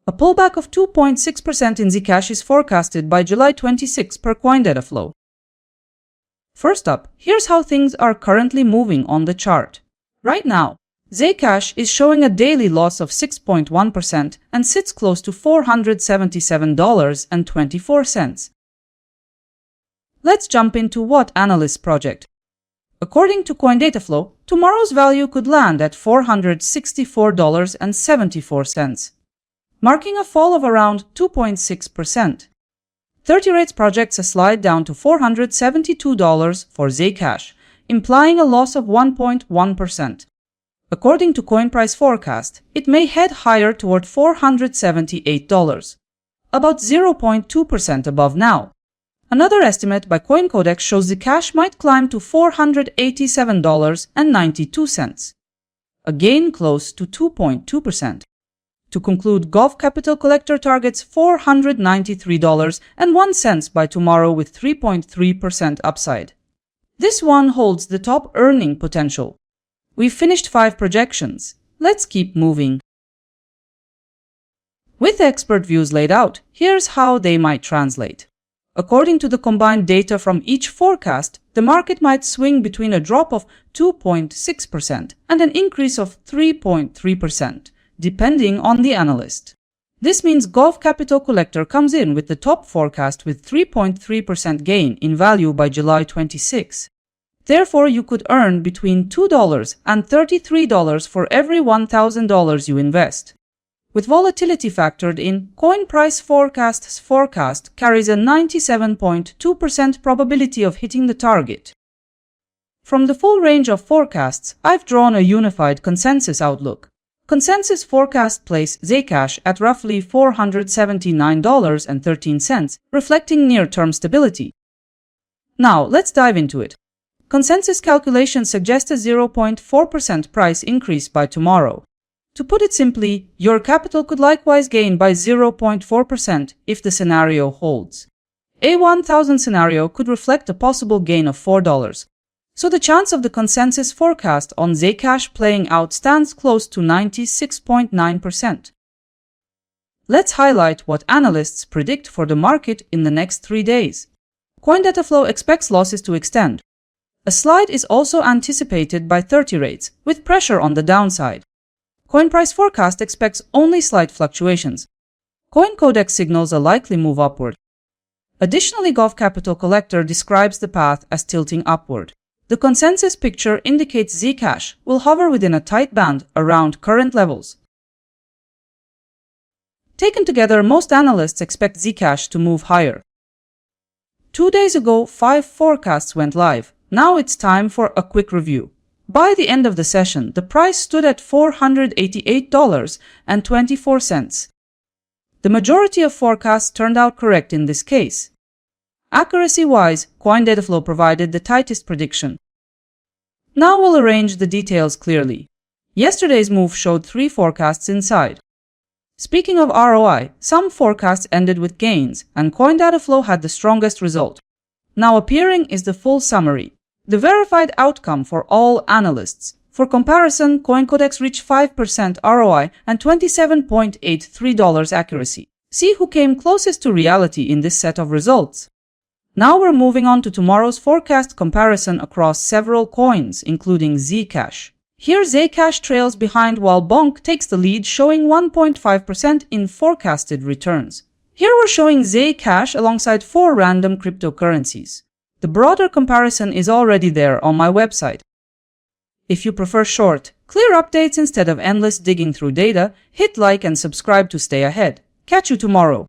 A pullback of 2.6% in Zcash is forecasted by July 26 per CoinDataFlow. First up, here's how things are currently moving on the chart. Right now, Zcash is showing a daily loss of 6.1% and sits close to $477.24. Let's jump into what analysts project. According to CoinDataFlow, tomorrow's value could land at $464.74, marking a fall of around 2.6%. 30 Rates projects a slide down to $472 for Zcash, implying a loss of 1.1%. According to CoinPrice forecast, it may head higher toward $478, about 0.2% above now. Another estimate by CoinCodex shows Zcash might climb to $487.92, a gain close to 2.2%. To conclude, Gov Capital Collector targets $493.01 by tomorrow with 3.3% upside. This one holds the top earning potential. We've finished 5 projections. Let's keep moving. With expert views laid out, here's how they might translate. According to the combined data from each forecast, the market might swing between a drop of 2.6% and an increase of 3.3%. Depending on the analyst. This means Gov Capital Collector comes in with the top forecast with 3.3% gain in value by July 26. Therefore, you could earn between $2 and $33 for every $1,000 you invest. With volatility factored in, CoinPrice Forecast's forecast carries a 97.2% probability of hitting the target. From the full range of forecasts, I've drawn a unified consensus outlook. Consensus forecast place Zcash at roughly $479.13, reflecting near-term stability. Now, let's dive into it. Consensus calculations suggest a 0.4% price increase by tomorrow. To put it simply, your capital could likewise gain by 0.4% if the scenario holds. A 1,000 scenario could reflect a possible gain of $4. So the chance of the consensus forecast on Zcash playing out stands close to 96.9%. Let's highlight what analysts predict for the market in the next 3 days. CoinDataFlow expects losses to extend. A slide is also anticipated by 30 Rates, with pressure on the downside. CoinPrice forecast expects only slight fluctuations. CoinCodex signals a likely move upward. Additionally, Gov Capital Collector describes the path as tilting upward. The consensus picture indicates Zcash will hover within a tight band around current levels. Taken together, most analysts expect Zcash to move higher. 2 days ago, 5 forecasts went live. Now it's time for a quick review. By the end of the session, the price stood at $488.24. The majority of forecasts turned out correct in this case. Accuracy-wise, CoinDataFlow provided the tightest prediction. Now we'll arrange the details clearly. Yesterday's move showed 3 forecasts inside. Speaking of ROI, some forecasts ended with gains, and CoinDataFlow had the strongest result. Now appearing is the full summary, the verified outcome for all analysts. For comparison, CoinCodex reached 5% ROI and $27.83 accuracy. See who came closest to reality in this set of results. Now we're moving on to tomorrow's forecast comparison across several coins, including Zcash. Here Zcash trails behind while Bonk takes the lead, showing 1.5% in forecasted returns. Here we're showing Zcash alongside 4 random cryptocurrencies. The broader comparison is already there on my website. If you prefer short, clear updates instead of endless digging through data, hit like and subscribe to stay ahead. Catch you tomorrow.